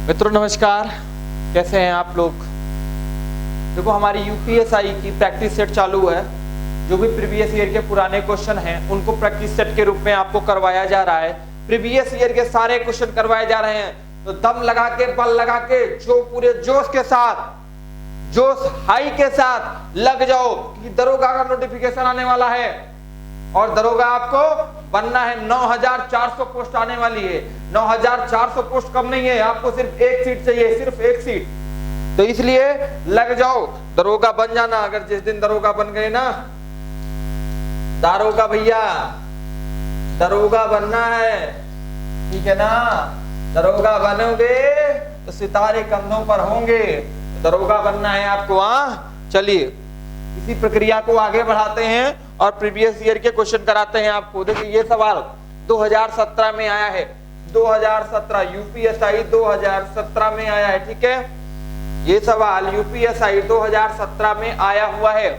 मित्रों नमस्कार, कैसे हैं आप लोग। देखो हमारी यूपीएसआई की प्रैक्टिस सेट चालू है। जो भी प्रीवियस ईयर के पुराने क्वेश्चन हैं उनको प्रैक्टिस सेट के रूप में आपको करवाया जा रहा है। प्रीवियस ईयर के सारे क्वेश्चन करवाए जा रहे हैं, तो दम लगा के, बल लगा के, जो पूरे जोश के साथ, जोश हाई के साथ लग जाओ कि दरोगा का नोटिफिकेशन आने वाला है और दरोगा आपको बनना है। 9400 पोस्ट आने वाली है। 9400 पोस्ट कम नहीं है, आपको सिर्फ एक सीट चाहिए, सिर्फ एक सीट। तो इसलिए लग जाओ, दरोगा बन जाना। अगर जिस दिन दरोगा बन गए ना, दारोगा भैया, दरोगा बनना है, ठीक है ना। दरोगा बनोगे तो सितारे कंधों पर होंगे। दरोगा बनना है आपको। चलिए इसी प्रक्रिया को आगे बढ़ाते हैं और प्रीवियस ईयर के क्वेश्चन कराते हैं आपको। देखिए ये सवाल 2017 में आया है। 2017 यूपीएसआई 2017 में आया है, ठीक है। ये सवाल यूपीएसआई 2017 में आया हुआ है।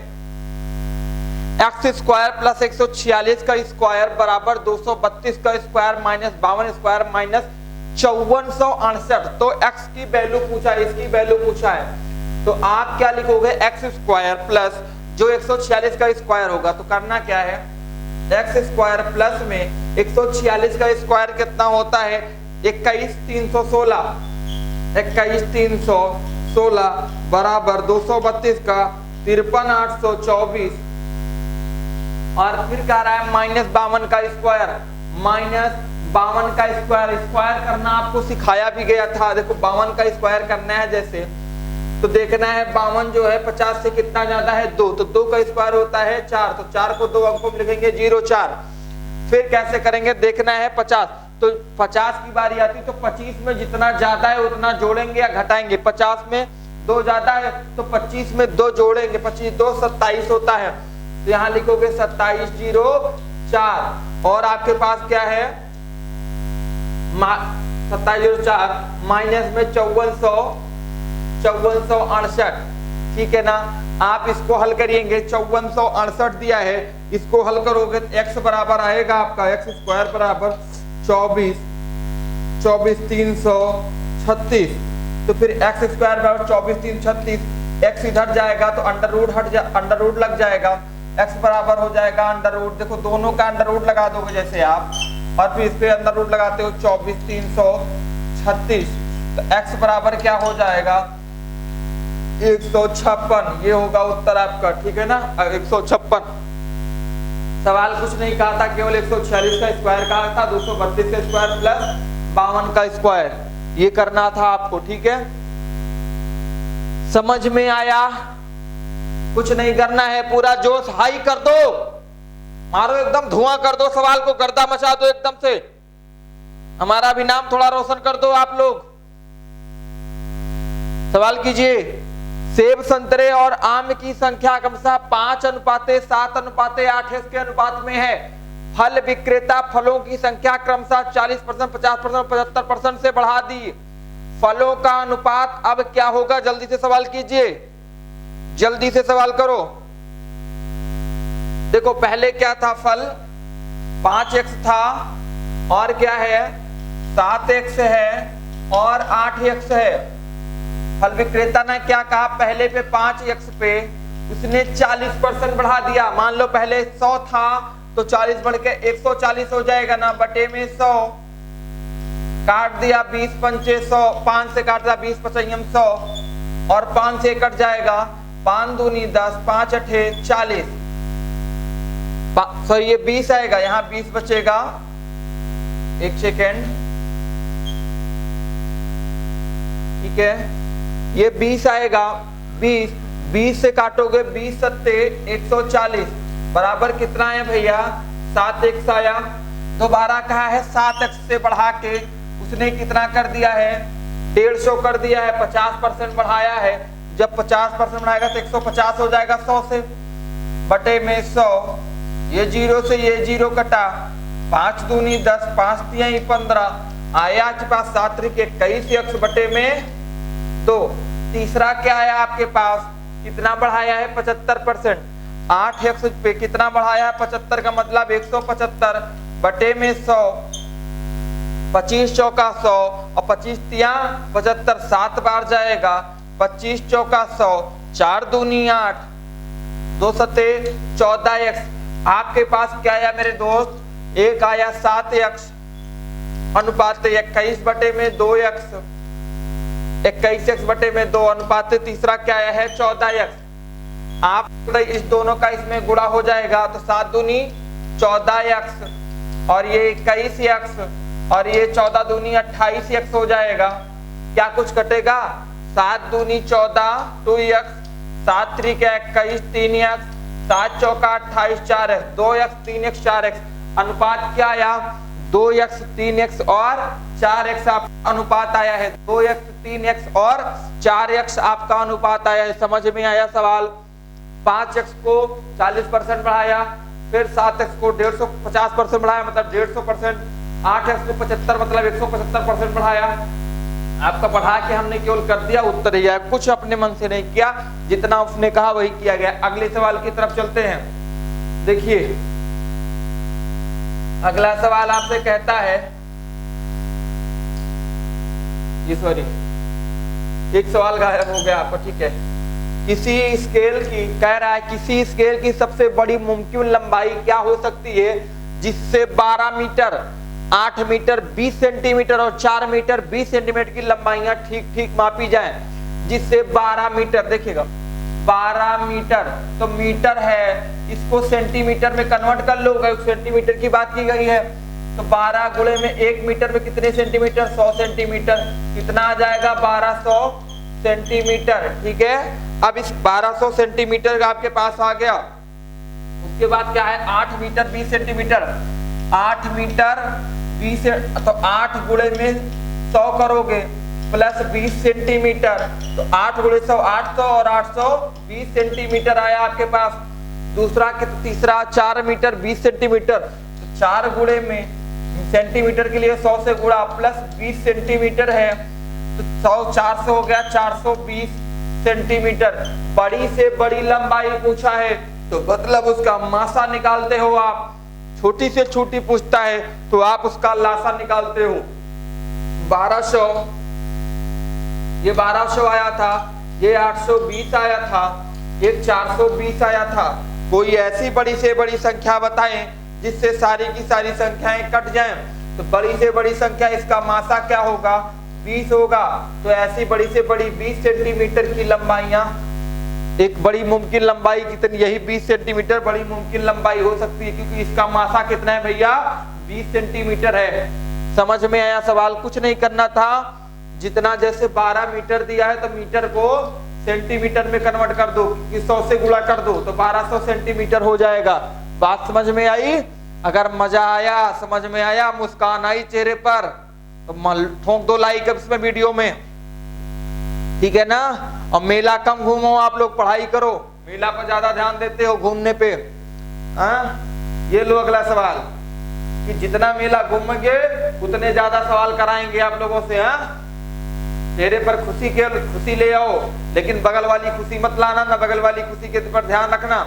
एक्स स्क्वायर प्लस 146 का स्क्वायर बराबर 232 का स्क्वायर माइनस 52 स्क्वायर माइनस 5468। तो एक्स की वैल्यू पूछा है, इसकी वैल्यू पूछा है। तो आप क्या लिखोगे, एक्स स्क्वायर प्लस जो 146 का स्क्वायर होगा। तो करना क्या है, एक्स स्क्वायर प्लस में 146 का स्क्वायर कितना होता है, 21316। 21316 बराबर 232 का 53824 और फिर कह रहा है माइनस 52 का स्क्वायर। माइनस 52 का स्क्वायर, स्क्वायर करना आपको सिखाया भी गया था। देखो 52 का स्क्वायर करना है जैसे, तो देखना है 52 जो है 50 से कितना ज्यादा है, 2। तो 2 का स्क्वायर होता है 4, तो 4 को 2 अंकों में लिखेंगे 04। फिर कैसे करेंगे, देखना है 50। तो 50 की बारी आती, तो 25 में जितना ज्यादा है उतना जोड़ेंगे या घटाएंगे। 50 में 2 ज्यादा है तो 25 में 2 जोड़ेंगे। 25 2 27 होता है, तो यहाँ लिखोगे 2704। और आपके पास क्या है, 2704 माइनस में 5468, ठीक है ना। आप इसको हल करिएंगे, 5468 दिया है, इसको हल करोगे तो x बराबर आएगा आपका, एक्स स्क्वायर बराबर 24336। तो फिर एक्स स्क्वायर बराबर 24336, x इधर जाएगा तो अंडर रूट लग जाएगा, x बराबर हो जाएगा अंडर रूट। देखो दोनों का अंडर रूट लगा दोगे जैसे आप, और फिर इस पे अंडर रूट लगाते हो 24336। तो x बराबर क्या हो जाएगा, 156। ये होगा उत्तर आपका, ठीक है ना, 156। सवाल कुछ नहीं कहा था, केवल 146 का स्क्वायर कहा था, 232 का स्क्वायर प्लस 52 का स्क्वायर, ये करना था आपको, ठीक है। समझ में आया। कुछ नहीं करना है, पूरा जोश हाई कर दो, मारो एकदम धुआं कर दो, सवाल को गर्दा मचा दो एकदम से। हमारा भी नाम थोड़ा रोशन कर दो आप लोग। सवाल कीजिए, सेब संतरे और आम की संख्या क्रमशः 5:7:8 के अनुपात में है। फल विक्रेता फलों की संख्या क्रमशः 40%, 50%, 75% से बढ़ा दी। फलों का अनुपात अब क्या होगा, जल्दी से सवाल कीजिए, जल्दी से सवाल करो। देखो पहले क्या था, फल 5x था और क्या है 7x है और 8x है। फल विक्रेता ने क्या कहा, पहले पे 5x पे उसने 40% बढ़ा दिया। मान लो पहले 100 था तो 40 बढ़ के 140 हो जाएगा ना, बटे में 100 काट दिया, 20 पंचे 100, 5 से काट दिया 20 पचैयम 100 और 5 से कट जाएगा, 5 दूनी 10, 5 अठे 40। सॉरी ये 20 आएगा, यहाँ 20 बचेगा, एक सेकेंड, ठीक है। ये 20 आएगा, 20 से काटोगे 20 सत्ते 140 बराबर कितना है भैया, 7x आया। दोबारा कहा है 7x से बढ़ा के उसने कितना कर दिया है, 150 कर दिया है, 50% बढ़ाया है। जब 50% बढ़ाएगा तो 150 हो जाएगा 100 से, बटे में 100। ये 0 से ये 0 कटा, 5 दूनी 10, 5 तिहाई 15 आया आपके पास 7 त्रिक 21 x बटे में 2। तीसरा क्या आया आपके पास, कितना बढ़ाया है 75%, 8x पे कितना बढ़ाया है 75 का मतलब 175 बटे में 100 25 चौका 100 और 25 तिया 75, 7 बार जाएगा। 25 चौका 100, 4 दूनी 8, 2 सते 14x। आपके पास क्या आया मेरे दोस्त? एक आया 7x अनुपात 21/2x, 21x बटे में 2 अनुपात तीसरा क्या आया है? 14x। आप इस दोनों का इसमें गुणा हो जाएगा तो 7 दूनी 14x और ये 21x और ये 14 दूनी 28x हो जाएगा। क्या कुछ कटेगा? 7 दूनी 14 2x, 7 त्रिक 21 3x, 7 चौका 28 4x, 2x 3x 4x। अनुपात क्या आया? 2x 3x और 4x आपका अनुपात आया है। 2x 3x और 4x आपका अनुपात आया है। समझ में आया सवाल? 5x को 40% बढ़ाया, फिर 7x को 150% बढ़ाया मतलब 150%, 8x को 75 मतलब 175% बढ़ाया। आपका बढ़ा के हमने केवल कर दिया, उत्तर ही आया। कुछ अपने मन से नहीं किया, जितना उसने कहा वही किया गया। अगले सवाल की तरफ चलते हैं। देखिए अगला सवाल आपसे कहता है, ये सॉरी एक सवाल गायब हो गया आपका, ठीक है। किसी स्केल की कह रहा है किसी स्केल की सबसे बड़ी मुमकिन लंबाई क्या हो सकती है जिससे 12 मीटर, 8 मीटर 20 सेंटीमीटर और 4 मीटर 20 सेंटीमीटर की लंबाइयां ठीक ठीक मापी जाएं। जिससे 12 मीटर, देखिएगा 12 मीटर तो मीटर है, इसको सेंटीमीटर में कन्वर्ट कर लो, सेंटीमीटर की बात की गई है। तो 12 गुणे में 1 मीटर में कितने सेंटीमीटर? 100 सेंटीमीटर। कितना आ जाएगा? 1200 सेंटीमीटर। ठीक है, अब इस 1200 सेंटीमीटर का आपके पास आ गया। उसके बाद क्या है? 8 मीटर 20 सेंटीमीटर। 8 मीटर 20 तो 8 गुणे में 100 करोगे प्लस 20 सेंटीमीटर तो 8 गुणे 100 800 और 820 सेंटीमीटर आया आपके पास। दूसरा तीसरा 4 मीटर 20 सेंटीमीटर तो 4 गुणे में सेंटीमीटर के लिए 100 से गुणा प्लस 20 सेंटीमीटर है तो 100 400 हो गया 420 सेंटीमीटर। बड़ी से बड़ी लंबाई पूछा है तो मतलब उसका मासा निकालते हो आप। छोटी से छोटी पूछता है तो आप उसका लासा निकालते हो। 1200, ये 1200 आया था, ये 820 आया था, ये 420 आया था। कोई ऐसी बड़ी से बड़ी संख्या बताएं जिससे सारी की सारी संख्याएं कट जाएं। तो बड़ी से बड़ी संख्या, इसका मासा क्या होगा? 20 होगा। तो ऐसी बड़ी से बड़ी 20 सेंटीमीटर की लंबाइयां, एक बड़ी मुमकिन लंबाई कितनी? यही 20 सेंटीमीटर बड़ी मुमकिन लंबाई हो सकती है क्योंकि इसका मासा कितना है भैया? 20 सेंटीमीटर है। समझ में आया सवाल? कुछ नहीं करना था, जितना जैसे 12 मीटर दिया है तो मीटर को सेंटीमीटर में कन्वर्ट कर दो, 100 से गुणा कर दो तो 1200 सेंटीमीटर हो जाएगा। बात समझ में आई? अगर मजा आया, समझ में आया, मुस्कान आई चेहरे पर तो ठोक दो लाइक इसमें वीडियो में, ठीक है ना। और मेला कम घूमो, आप लोग पढ़ाई करो, मेला पर ज्यादा ध्यान देते हो घूमने पे। ये लो अगला सवाल कि जितना मेला घूमेंगे उतने ज्यादा सवाल कराएंगे आप लोगों से। चेहरे पर खुशी ले आओ, लेकिन बगल वाली खुशी मत लाना ना, बगल वाली खुशी के पर ध्यान रखना।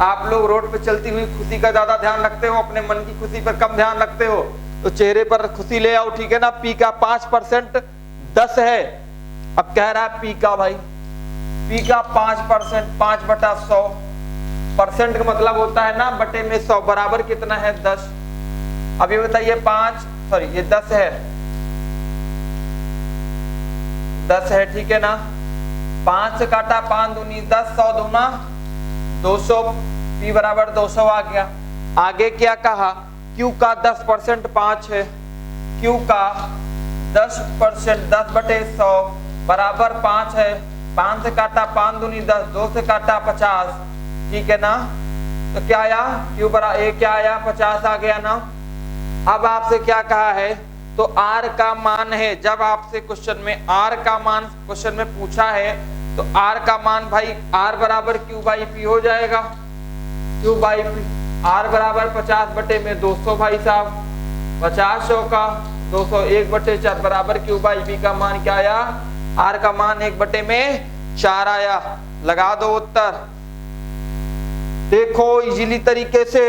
आप लोग रोड पे चलती हुई खुशी का ज्यादा ध्यान रखते हो, अपने मन की खुशी पर कम ध्यान रखते हो। तो चेहरे पर खुशी ले आओ, ठीक है ना। पी का 5% 10 है। अब कह रहा है पी का, भाई पी का 5%, 5/100 परसेंट का मतलब होता है ना बटे में 100 बराबर कितना है? 10। अब ये बताइए 10 है, 10 है, ठीक है ना। 5 से काटा 5 दूनी 10, 100 दूना 200, पी बराबर 200 आ गया। आगे क्या कहा? क्यू का 10% 5 है, क्यू का 10% 10/100 बराबर 5 है। 5 से काटा 5 दूनी 10, 2 से काटा 50, ठीक है ना। तो क्या आया? क्यू बराबर ए क्या आया? 50 आ गया ना। अब आपसे क्या कहा है? तो R का मान है, जब आपसे क्वेश्चन में R का मान क्वेश्चन में पूछा है तो R का मान भाई R बराबर Q बाई P हो जाएगा। Q बाई P, R बराबर 50/200 भाई साहब, 50 का 200 1/4 बराबर Q बाई P का मान क्या आया? R का मान 1/4 आया। लगा दो उत्तर। देखो इजीली तरीके से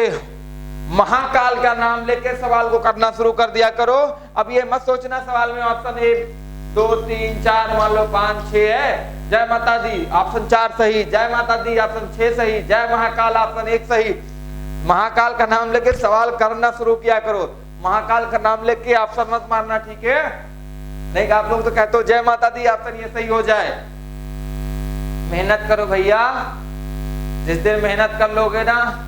महाकाल का नाम लेके सवाल को करना शुरू कर दिया करो। अब ये मत सोचना सवाल में ऑप्शन 1 2 3 4 मान लो 5 6 है, जय माता दी ऑप्शन 4 सही, जय माता दी ऑप्शन 6 सही, जय महाकाल ऑप्शन 1 सही। महाकाल का नाम लेके सवाल करना शुरू किया करो, महाकाल का नाम लेके ऑप्शन मत मारना, ठीक है? नहीं आप लोग तो कहते हो जय माता दी ऑप्शन ये सही हो जाए। मेहनत करो भैया, जिस दिन मेहनत कर लोगे ना,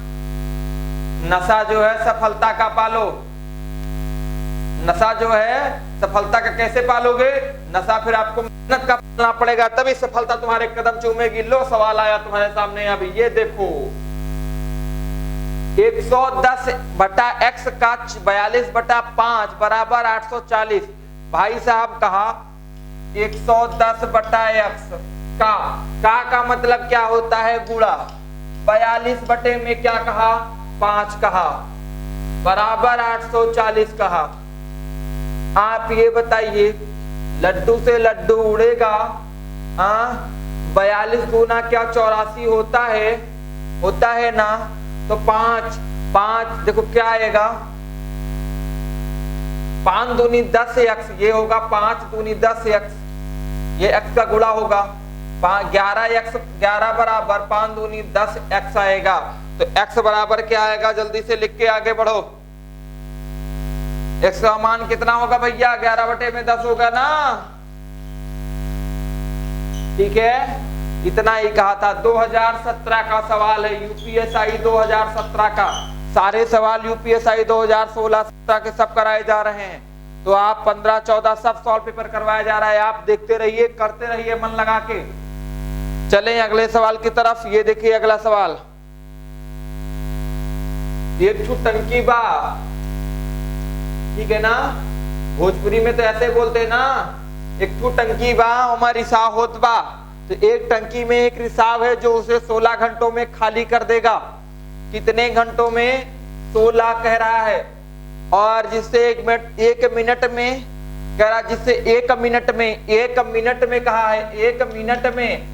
नशा जो है सफलता का पालो। नशा जो है सफलता का कैसे पालोगे? नशा फिर आपको मेहनत का पालना पड़ेगा, तभी सफलता तुम्हारे कदम चूमेगी। लो सवाल आया तुम्हारे सामने, अभी ये देखो 110 बटा x का 42 बटा 5 बराबर 840। भाई साहब कहा 110 बटा x का मतलब क्या होता है? गुणा 42 बटे में क्या कहा? 5 कहा, बराबर 840 कहा। आप ये बताइए, लड्डू से लड्डू उड़ेगा, 42 गुना क्या 84 होता है? होता है ना? तो 5 देखो क्या आएगा, 5 दूनी 10x, ये होगा 5 दूनी 10x, ये x का गुणा होगा। 11x 11 बराबर 5 दूनी 10x आएगा। तो x बराबर क्या आएगा? जल्दी से लिख के आगे बढ़ो। x का मान कितना होगा भैया? 11 बटे में 10 होगा ना, ठीक है? इतना ही कहा था। 2017 का सवाल है, यूपीएसआई 2017 का। सारे सवाल यूपीएसआई 2016-17 के सब कराए जा रहे हैं, तो आप 15-14 सब सॉल्व पेपर करवाया जा रहा है। आप देखते रहिए, करते रहिए मन लगा के। चलें अगले सवाल की तरफ। ये देखिए अगला सवाल, एक छू टंकी बा, ठीक है ना? भोजपुरी में तो ऐसे बोलते ना, एक छू टंकी बा हमार रिसाव होत बा। तो एक टंकी में एक रिसाव है जो उसे 16 घंटों में खाली कर देगा। कितने घंटों में? 16 कह रहा है। और जिससे 1 मिनट में कह रहा, जिससे 1 मिनट में कहा है, 1 मिनट में,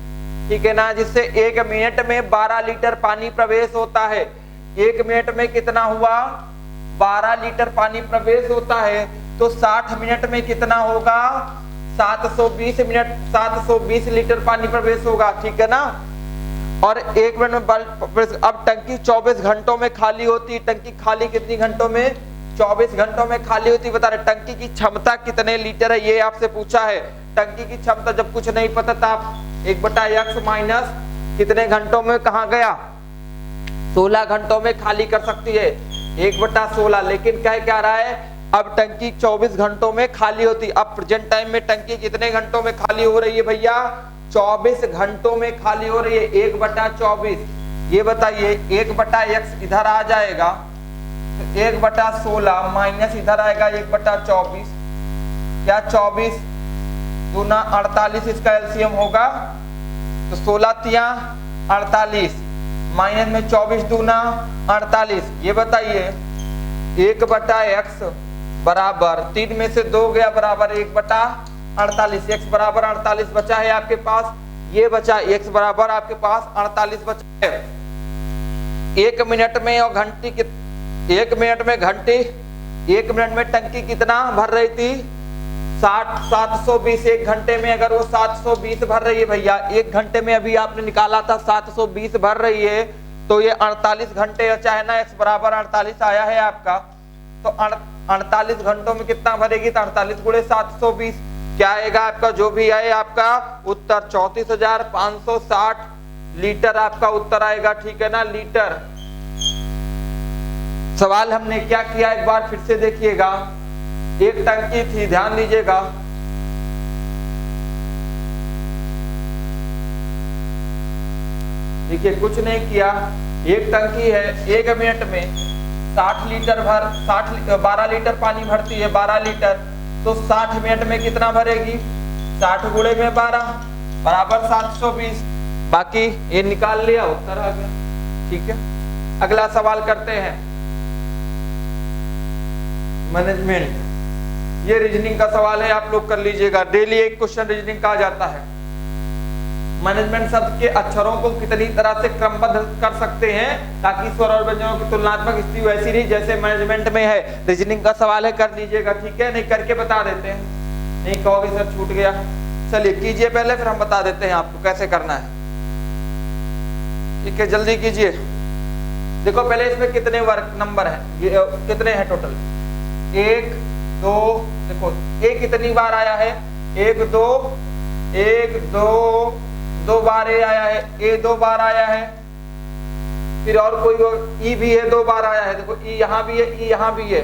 ठीक है ना? जिससे 1 मिनट में 12 लीटर पानी प्रवेश होता है। 1 मिनट में कितना हुआ? 12 लीटर पानी प्रवेश होता है। तो 60 मिनट में कितना होगा? 720 लीटर पानी प्रवेश होगा, ठीक है ना? और 1 मिनट में अब टंकी 24 घंटों में खाली होती। टंकी खाली कितनी घंटों में? 24 घंटों में खाली होती। बता रहे टंकी की क्षमता कितने लीटर है, ये आपसे पूछा है। टंकी की क्षमता जब कुछ नहीं पता था, 1/x माइनस कितने घंटों में कहाँ गया? 16 घंटों में खाली कर सकती है, 1/16। लेकिन क्या रहा है? अब टंकी 24 घंटों में खाली होती। अब प्रेजेंट टाइम में टंकी कितने घंटों में खाली हो रही है भैया? 24 घंटों में खाली हो रही है, 1/24। ये बताइए 1/x इधर आ जाएगा, तो 1/16 माइनस इधर आएगा 1/24। क्या 24 दूना 48, इसका एलसीएम होगा। तो 16 तिया 48 माइनस में 24 दूना 48। ये बताइए 1/x बराबर 3 में से 2 गया, बराबर 1/48। x बराबर 48 बचा है आपके पास। ये बचा x बराबर आपके पास 48 बचा है। 1 मिनट में और घंटी 1 मिनट में घंटी 1 मिनट में टंकी कितना भर रही थी? 720। 1 घंटे में अगर वो 720 भर रही है भैया, 1 घंटे में अभी आपने निकाला था 720 भर रही है, तो ये 48 घंटे बचा है ना। x बराबर 48 आया है आपका। तो 48 घंटों में कितना भरेगी? तो 48 गुणे 720 क्या आएगा आपका? जो भी आए आपका उत्तर 34,560 लीटर आपका उत्तर आएगा, ठीक है ना? लीटर। सवाल हमने क्या किया एक बार फिर से देखिएगा। एक टंकी थी, ध्यान दीजिएगा, देखिए कुछ नहीं किया। एक टंकी है, 1 मिनट में 60 लीटर 12 लीटर पानी भरती है, 12 लीटर। तो 60 मिनट में कितना भरेगी? 60 गुणे में 12 बराबर 720। बाकी ये निकाल लिया, उत्तर आ गया, ठीक है। अगला सवाल करते हैं, मैनेजमेंट। ये रीजनिंग का सवाल है, आप लोग कर लीजिएगा। डेली एक क्वेश्चन रीजनिंग का आ जाता है। मैनेजमेंट शब्द के अक्षरों को कितनी तरह से क्रमबद्ध कर सकते हैं ताकि स्वर और व्यंजनों की तुलनात्मक स्थिति वैसी रही जैसे मैनेजमेंट में है। रीजनिंग का सवाल है, कर लीजिएगा, ठीक है, नहीं करके बता देते हैं, नहीं कहोगे सर छूट गया। चलिए कीजिए पहले, फिर हम बता देते हैं आपको कैसे करना है, ठीक है, जल्दी कीजिए। देखो पहले इसमें कितने वर्ग नंबर है, ये कितने हैं टोटल, 1 2, देखो एक कितनी बार आया है, 1 2 1 2 2 बार ए आया है, ए 2 बार आया है, फिर और कोई ई भी है 2 बार आया है, देखो ई यहाँ भी है, ई यहाँ भी है,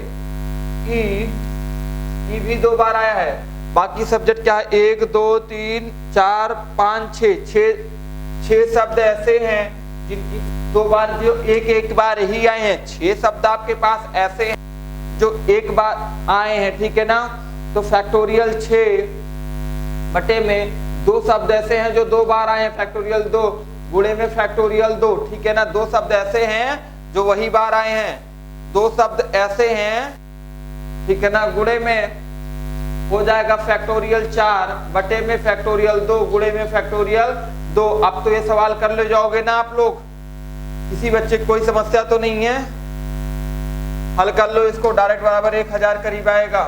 ई भी 2 बार आया है। बाकी सब्जेक्ट क्या है, 1 2 3 4 5 6 शब्द ऐसे हैं जिनकी 2 बार जो एक बार ही आए हैं। 6 शब्द आपके पास ऐसे हैं जो एक बार आए हैं, ठीक है ना। तो फैक्टोरियल 6 बटे में 2 शब्द ऐसे हैं जो 2 बार आए हैं, फैक्टोरियल 2 गुणे में फैक्टोरियल 2, ठीक है ना। 2 शब्द ऐसे हैं जो वही बार आए हैं, 2 शब्द ऐसे हैं, ठीक है ना, गुणे में हो जाएगा फैक्टोरियल 4 बटे में फैक्टोरियल 2 गुणे में फैक्टोरियल 2। अब तो ये सवाल कर ले जाओगे ना आप लोग, किसी बच्चे की कोई समस्या तो नहीं है, हल कर लो इसको, डायरेक्ट बराबर 1000 करीब आएगा।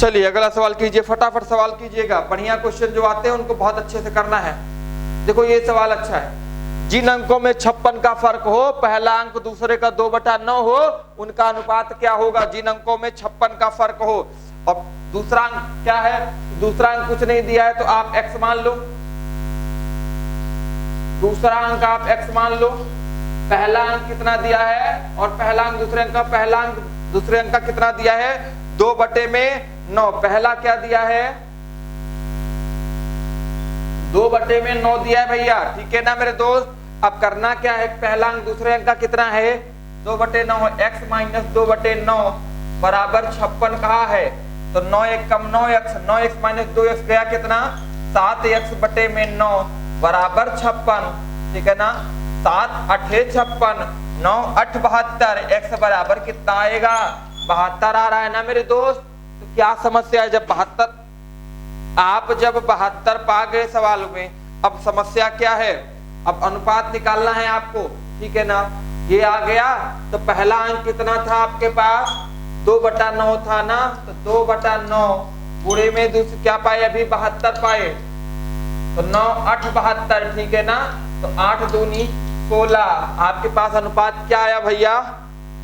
चलिए अगला सवाल कीजिए, फटाफट सवाल कीजिएगा, बढ़िया क्वेश्चन जो आते हैं उनको बहुत अच्छे से करना है। देखो ये सवाल अच्छा है, जिन अंकों में 56 का फर्क हो, पहला अंक दूसरे का 2/9 हो, उनका अनुपात क्या होगा। जिन अंकों में 56 का फर्क हो, और दूसरा अंक क्या है, दूसरा अंक कुछ नहीं दिया है तो आप x मान लो, दूसरा अंक आप x मान लो, पहला अंक कितना दिया है और पहला अंक दूसरे अंक का, पहला अंक दूसरे अंक का कितना दिया है, 2/9। पहला क्या दिया है, 2/9 दिया है भैया, ठीक है ना मेरे दोस्त। अब करना क्या है, पहला अंक दूसरे अंक का कितना है, 2/9, x - 2/9 बराबर 56 कहा है, तो 9 कम 9x, 9x - 2x गया कितना, 7x/9 बराबर 56, ठीक है ना। 7 8 56, 9 8 72, x बराबर कितना आएगा, 72 आ रहा है ना मेरे दोस्त। तो क्या समस्या है, जब 72 आप जब 72 पा गए सवाल में, अब समस्या क्या है, अब अनुपात निकालना है आपको, ठीक है ना। ये आ गया, तो पहला अंक कितना था आपके पास, 2/9 था ना, तो 2/9 गुणे में दूसरे क्या पाए, अभी 72 पाए, तो 9 8 72, ठीक है ना। तो 8 दूनी 16, आपके पास अनुपात क्या आया भैया,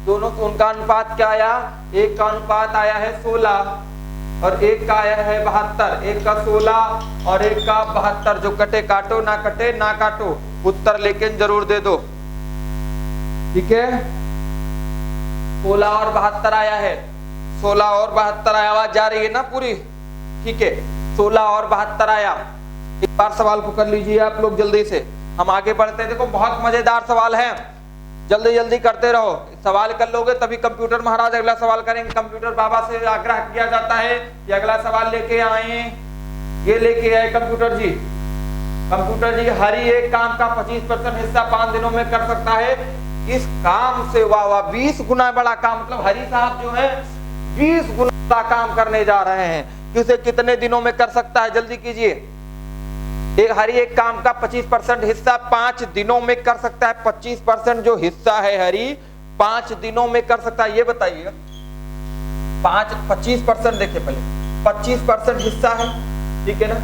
दोनों उनका अनुपात क्या आया, एक का अनुपात आया है 16 और एक का आया है 72, एक का 16 और एक का 72, जो कटे काटो, ना कटे ना काटो, उत्तर लेकिन जरूर दे दो, ठीक है। 16 और 72 आया है, 16 और 72 आया, आवाज जा रही है ना पूरी, ठीक है। 16 और 72 आया, एक बार सवाल को कर लीजिए आप लोग जल्दी से, हम आगे बढ़ते हैं। देखो बहुत मजेदार सवाल है, जल्दी जल्दी करते रहो, सवाल कर लोगे तभी कंप्यूटर महाराज अगला सवाल करेंगे। कंप्यूटर बाबा से आग्रह किया जाता है कि अगला सवाल लेके आए, ये लेके आए कंप्यूटर जी। कंप्यूटर जी हर ही एक काम का 25% हिस्सा 5 दिनों में कर सकता है, इस काम से वाह वाह 20 गुना बड़ा काम, मतलब हरी साहब जो है 20 गुना बड़ा काम करने जा रहे हैं, कि उसे कितने दिनों में कर सकता है, जल्दी कीजिए। हर एक काम का 25% हिस्सा 5 दिनों में कर सकता है, 25% जो हिस्सा है हरी 5 दिनों में कर सकता है, ये बताइए। 25% देखिए पहले, 25% हिस्सा है, ठीक है ना।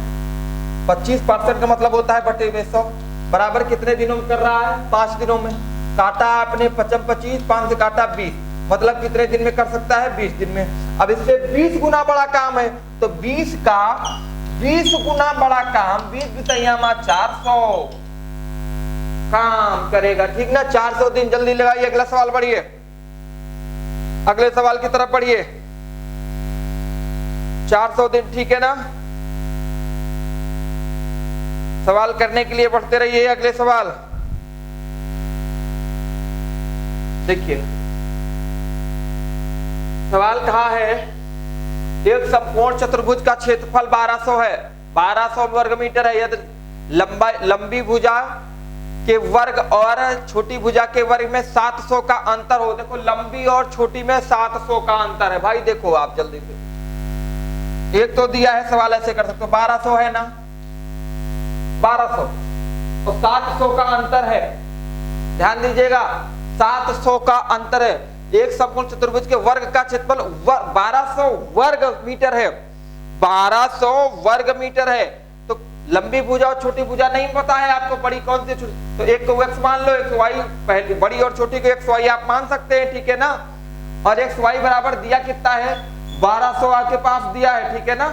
25% का मतलब होता है बटे में 100, बराबर कितने दिनों में कर रहा है, 5 दिनों में। काटा आपने 25, 5 से काटा 20, मतलब कितने दिन में कर सकता है, 20 दिन में। अब इससे 20 गुना बड़ा काम है, तो 20 का 20 गुना बड़ा काम, 20 बितैया 400 काम करेगा, ठीक ना। 400 दिन, जल्दी लगाइए, अगला सवाल बढ़िए, अगले सवाल की तरफ बढ़िए। 400 दिन, ठीक है ना। सवाल करने के लिए बढ़ते रहिए, अगले सवाल देखिए। सवाल कहा है, एक समकोण चतुर्भुज का क्षेत्रफल 1200 है, 1200 वर्ग मीटर है, यदि लंबी भुजा के वर्ग और छोटी भुजा के वर्ग में 700 का अंतर हो। देखो लंबी और छोटी में 700 का अंतर है भाई, देखो आप जल्दी से, एक तो दिया है सवाल ऐसे कर सकते हो, 1200 है ना, 1200 और 700 का अंतर है। ध्यान दीजिएगा 700 का अंतर है। एक समकोण चतुर्भुज के वर्ग का क्षेत्रफल 1200 वर्ग मीटर है। 1200 वर्ग मीटर है। तो लंबी भुजा और छोटी भुजा नहीं पता है आपको, बड़ी कौन सी छोटी, तो एक को x मान लो, एक y, पहली बड़ी और छोटी को xy आप मान सकते हैं, ठीक है ना। और xy बराबर दिया कितना है 1200 आपके पास दिया है, ठीक है ना।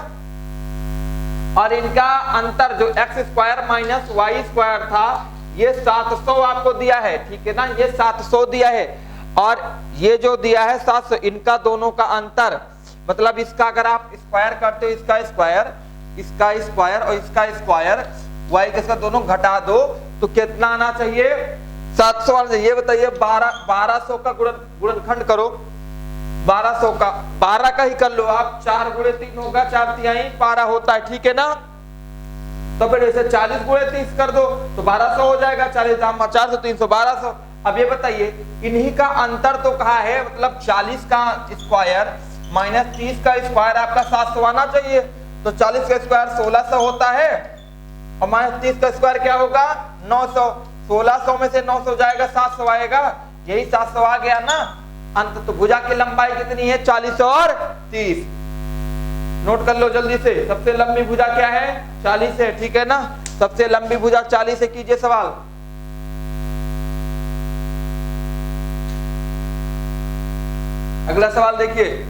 और इनका अंतर जो x² माइनस y² था ये 700 आपको दिया है, ठीक है ना, ये 700 दिया है। और ये जो दिया है 700, इनका दोनों का अंतर मतलब इसका अगर आप स्क्वायर करते हो, इसका स्क्वायर, इसका स्क्वायर और इसका स्क्वायर, y का दोनों घटा दो तो कितना आना चाहिए 700 आना चाहिए। ये बताइए 1200 का गुणनखंड करो, 1200 का 12 का ही कर लो आप, 4 गुणे 3 होगा, 4 तिहाई 12 होता है, ठीक है ना। तो फिर इसे 40 गुणे 30 कर दो तो 1200 हो जाएगा, 40 400 300 1200। अब ये बताइए इन्हीं का अंतर तो कहा है, मतलब 40 का स्क्वायर माइनस 30 का स्क्वायर आपका 700 आना चाहिए। तो 40 का स्क्वायर 1600 होता है और माइनस 30 का स्क्वायर क्या होगा 900। 1600 में से 900 जाएगा 700 आएगा, यही 700 आ गया ना अंत। तो भुजा की लंबाई कितनी है 40 और 30। नोट कर लो जल्दी से, सबसे लंबी भुजा क्या है 40 है, ठीक है ना। सबसे लंबी भुजा 40 है। कीजिए सवाल। अगला सवाल देखिए,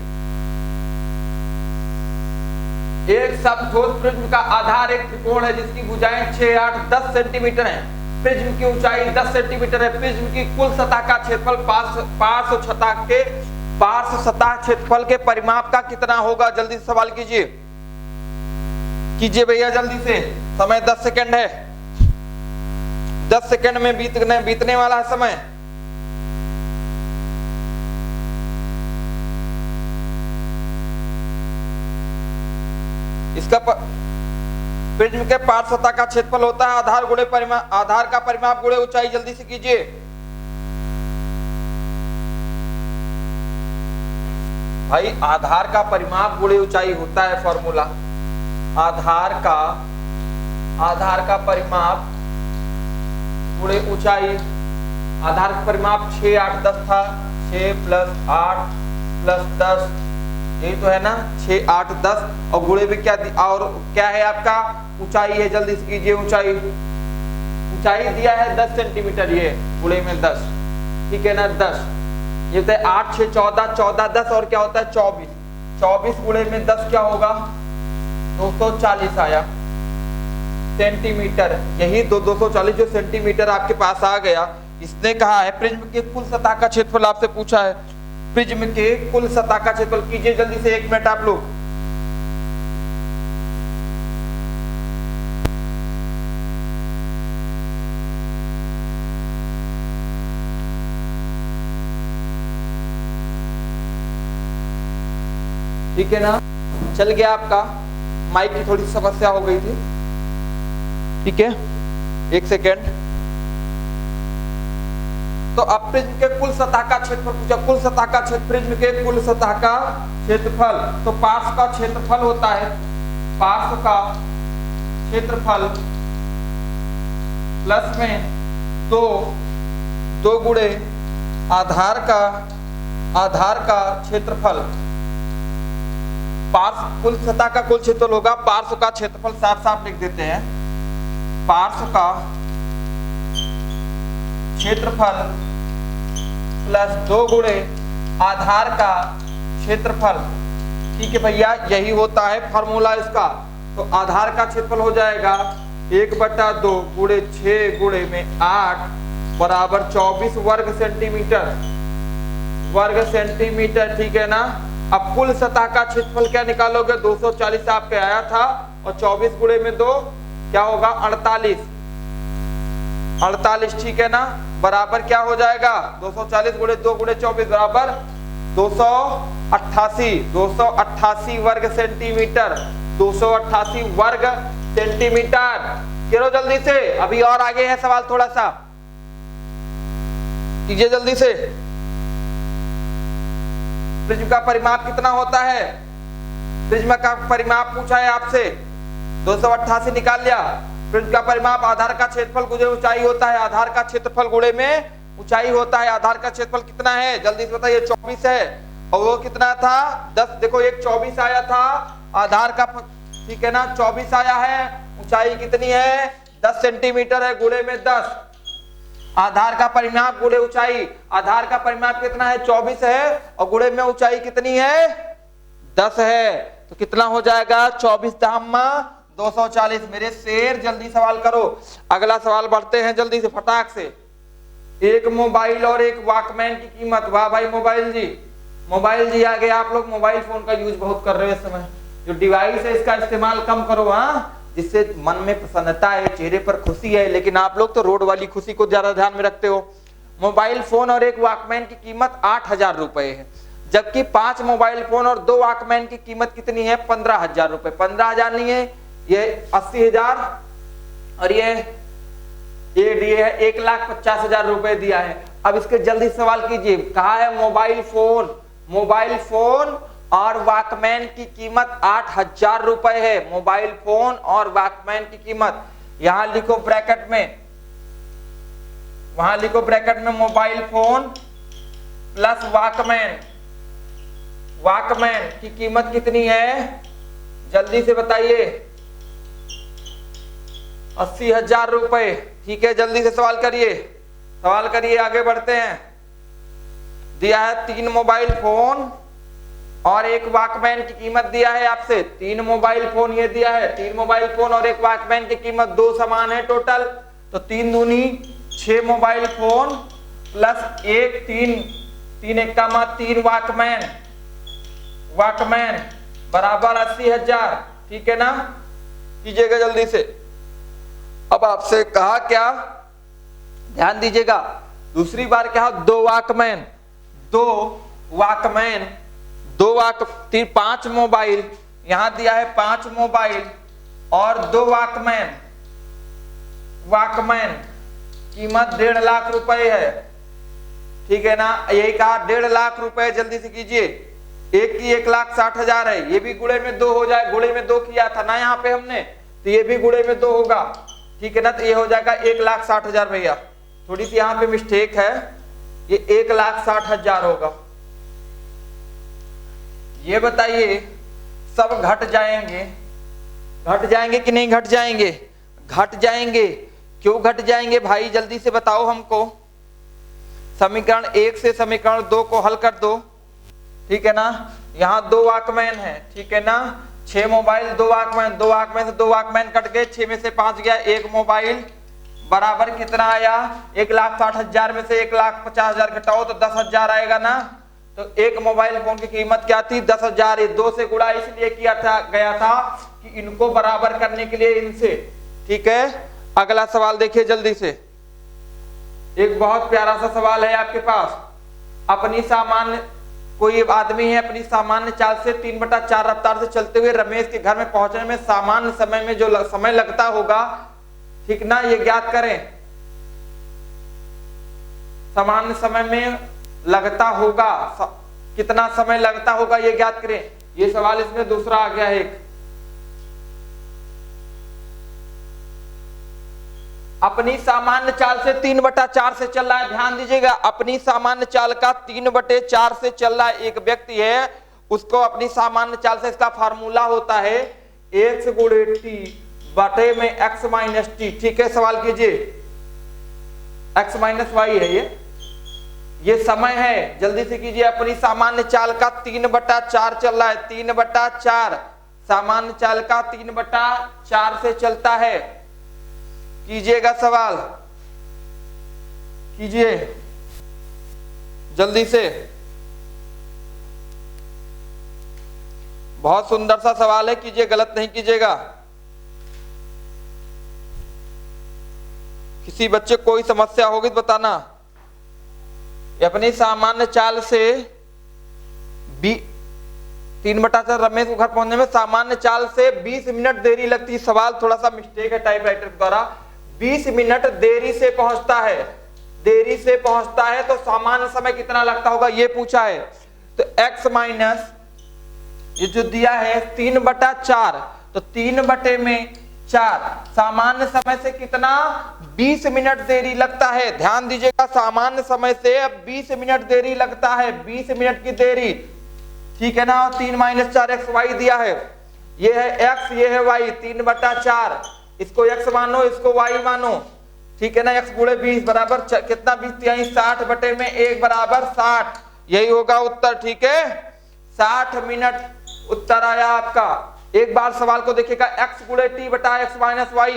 एक समठोस प्रिज्म का आधार एक त्रिकोण है जिसकी भुजाएं 6, 8, 10 सेंटीमीटर है। प्रिज्म की ऊंचाई 10 सेंटीमीटर है। प्रिज्म की कुल सतह का क्षेत्रफल पार्श्व सतह क्षेत्रफल के परिमाप का कितना होगा। जल्दी से सवाल कीजिए, कीजिए भैया जल्दी से, समय 10 सेकंड है, 10 सेकंड में बीतने वाला है समय। इसका प्रिज्म के पार्श्व सतह का क्षेत्रफल होता है आधार गुणे परिमाप, आधार का परिमाप गुणे ऊंचाई। जल्दी से कीजिए। भाई आधार का परिमाप गुणे ऊंचाई होता है फॉर्मूला। आधार का परिमाप गुणे ऊंचाई। आधार का परिमाप 6, 8, 10 था, 6 + 8 + 10, यही तो है ना, 6, 8, 10 और गुणे में क्या और क्या है आपका ऊंचाई है। जल्दी से कीजिए। ऊंचाई दिया है 10 सेंटीमीटर, ये गुणे में 10, ठीक है ना 10। ये तो 8, 6, 14, 14, 10 और क्या होता है 24, 24 गुणे में 10 क्या होगा 240 आया सेंटीमीटर। यही 240 जो सेंटीमीटर आपके पास आ गया। इसने कहा है प्रिज्म के कुल सतह का क्षेत्रफल आपसे पूछा है। प्रिज्म के कुल सतह का क्षेत्रफल कीजिए जल्दी से, 1 मिनट आप लोग। ठीक है ना, चल गया आपका। माइक की थोड़ी समस्या हो गई थी, ठीक है 1 सेकेंड। तो अब प्रिज्म के कुल सतह का क्षेत्रफल पूछा। कुल सतह का क्षेत्र, प्रिज्म के कुल सतह का क्षेत्रफल, तो पार्श्व का क्षेत्रफल होता है, पार्श्व का क्षेत्रफल प्लस में 2 गुणे आधार का क्षेत्रफल। पार्श्व कुल सतह का कुल क्षेत्रफल होगा, पार्श्व का क्षेत्रफल साफ साफ लिख देते हैं, पार्श्व का क्षेत्रफल प्लस 2 गुणे आधार का क्षेत्रफल। ठीक है भैया, यही होता है फॉर्मूला इसका। तो आधार का क्षेत्रफल हो जाएगा 1/2 गुणे 6 गुणे में 8 बराबर 24 वर्ग सेंटीमीटर, ठीक है ना। अब कुल सतह का क्षेत्रफल क्या निकालोगे 240 आपके आया था और 24 गुणे में 2 क्या होगा 48, ठीक है ना। बराबर क्या हो जाएगा 240 गुणे 2 गुणे 24 बराबर 288 वर्ग सेंटीमीटर, 288 वर्ग सेंटीमीटर। करो जल्दी से, अभी और आगे है सवाल, थोड़ा सा कीजिए जल्दी से। प्रिज्म का परिमाप कितना होता है, प्रिज्म का परिमाप पूछा है आपसे, 288 निकाल लिया, पृष्ठ का परिमाप आधार का क्षेत्रफल गुणे ऊंचाई होता है। आधार का क्षेत्रफल गुणे में ऊंचाई होता है। आधार का क्षेत्रफल कितना है जल्दी से बताइए? 24 है। और वो कितना था 10। देखो एक 24 आया था आधार का, ठीक है ना, 24 आया है। ऊंचाई कितनी है 10 सेंटीमीटर है, गुणे में 10। आधार का परिमाप गुणे ऊंचाई, आधार का परिमाप कितना है 24 है और गुणे में ऊंचाई कितनी है 10 है। तो कितना हो जाएगा 24 दामा 240। मेरे शेर जल्दी सवाल करो। अगला सवाल बढ़ते हैं जल्दी से फटाक से। एक मोबाइल और एक वॉकमैन की कीमत। वाह भाई मोबाइल जी, मोबाइल जी आ गए। आप लोग मोबाइल फोन का यूज बहुत कर रहे हो इस समय। जो डिवाइस है इसका इस्तेमाल कम करो, हाँ, जिससे मन में प्रसन्नता है, चेहरे पर खुशी है। लेकिन आप लोग तो रोड वाली खुशी को ज्यादा ध्यान में रखते हो। मोबाइल फोन और एक वॉकमैन की कीमत 8,000 रुपए है, जबकि 5 मोबाइल फोन और 2 वॉकमैन की कीमत कितनी है 15,000 रुपए। 15,000 नहीं है, ये 80,000 और ये है 1,50,000 रुपए दिया है। अब इसके जल्दी सवाल कीजिए। कहा है मोबाइल फोन और वॉकमैन की कीमत 8,000 रुपए है। मोबाइल फोन और वॉकमैन की कीमत, यहां लिखो ब्रैकेट में, वहां लिखो ब्रैकेट में मोबाइल फोन प्लस वॉकमैन की कीमत कितनी है जल्दी से बताइए? 80,000 रुपए। ठीक है, जल्दी से सवाल करिए, आगे बढ़ते हैं। दिया है 3 मोबाइल फोन और एक वॉकमैन की कीमत दिया है आपसे। 3 मोबाइल फोन ये दिया है, 3 मोबाइल फोन और एक वॉकमैन की कीमत 2 समान है टोटल। तो 3 दूनी 6 mobile phone plus 1 3 Ekma 3 Walkman बराबर 80,000। ठीक है ना, कीजिएगा जल्दी से। अब आपसे कहा क्या, ध्यान दीजिएगा, दूसरी बार क्या, 2 वॉकमैन 5 मोबाइल, यहां दिया है 5 मोबाइल और 2 वॉकमैन कीमत 1.5 लाख रुपए है। ठीक है ना, यही कहा 1.5 लाख रुपए। जल्दी से कीजिए। एक की 1,60,000 है, ये भी गुणे में 2 हो जाए। गुणे में 2 किया था ना यहाँ पे हमने, तो ये भी गुणे में 2 होगा। ठीक है ना, तो ये हो जाएगा 1,60,000 भैया। थोड़ी सी यहाँ पे मिस्टेक है, ये 1,60,000 होगा। ये बताइए सब घट जाएंगे कि नहीं घट जाएंगे? घट जाएंगे। क्यों घट जाएंगे भाई जल्दी से बताओ हमको। समीकरण 1 से समीकरण 2 को हल कर दो। ठीक है ना, यहाँ 2 वॉकमैन है, ठीक है ना, 6 मोबाइल 2 वॉकमैन, 2 वॉकमैन से 2 वॉकमैन कट गए, 6 में से 5 गया, 1 मोबाइल बराबर कितना आया 1,60,000 में से 1,50,000 घटाओ तो 10,000 आएगा ना। तो एक मोबाइल फोन की कीमत क्या थी 10,000। 2 से गुणा इसलिए किया गया था कि इनको बराबर करने के लिए इनसे। ठीक है, अगला सवाल देखिए जल्दी से। एक बहुत प्यारा सा सवाल है आपके पास। अपनी सामान्य, कोई आदमी है अपनी सामान्य चाल से 3/4 रफ्तार से चलते हुए रमेश के घर में पहुंचने में सामान्य समय में जो समय लगता होगा, ठीक ना, ये ज्ञात करें। सामान्य समय में लगता होगा, कितना समय लगता होगा ये ज्ञात करें। ये सवाल इसमें दूसरा आ गया है एक। अपनी सामान्य चाल से 3/4 से चल रहा है, ध्यान दीजिएगा। अपनी सामान्य चाल का 3/4 से चल रहा है एक व्यक्ति है, उसको अपनी सामान्य चाल से, इसका फार्मूला होता है x गुणे t बटे में x माइनस टी। ठीक है, सवाल कीजिए। x माइनस वाई है ये समय है, जल्दी से कीजिए। अपनी सामान्य चाल का 3/4 चल रहा है, 3/4 सामान्य चाल का 3/4 से चलता है। कीजिएगा सवाल, कीजिए जल्दी से। बहुत सुंदर सा सवाल है, कीजिए, गलत नहीं कीजिएगा। किसी बच्चे को कोई समस्या होगी तो बताना। अपनी सामान्य चाल से 3/4 रमेश को घर पहुंचने में सामान्य चाल से 20 मिनट देरी लगती है। सवाल थोड़ा सा मिस्टेक है टाइपराइटर द्वारा। 20 मिनट देरी से पहुंचता है, देरी से पहुंचता है, तो सामान्य समय कितना लगता होगा ये पूछा है। तो x माइनस ये जो दिया है 3/4, तो 3 बटे में 4। सामान्य समय से कितना 20 मिनट देरी लगता है। ध्यान दीजिएगा, सामान्य समय से अब 20 मिनट देरी लगता है, 20 मिनट की देरी, ठीक है ना। 3 - 4 x y दिया है, ये है x, ये है y, 3/4, इसको x मानो, इसको y मानो, ठीक है ना। x गुणे 20 बराबर कितना 20 60 बटे में 1 बराबर 60, यही होगा उत्तर, ठीक है। 60 मिनट उत्तर आया आपका। एक बार सवाल को देखिएगा, x गुणे t बटा x माइनस y,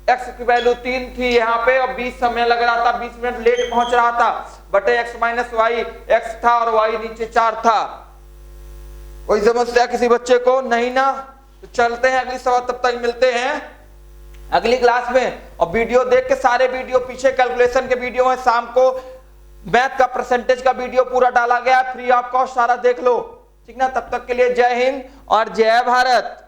x की वैल्यू 3 थी यहाँ पे और 20 समय लग रहा था, 20 मिनट लेट पहुंच रहा था, बटे x माइनस y, x था और y नीचे 4 था। कोई समस्या किसी बच्चे को नहीं ना? तो चलते हैं अगली सवाल, तब तक मिलते हैं अगली क्लास में। और वीडियो देख के, सारे वीडियो पीछे कैलकुलेशन के वीडियो है, शाम को मैथ का परसेंटेज का वीडियो पूरा डाला गया, फ्री ऑफ कॉस्ट, सारा देख लो, ठीक ना। तब तक के लिए जय हिंद और जय भारत।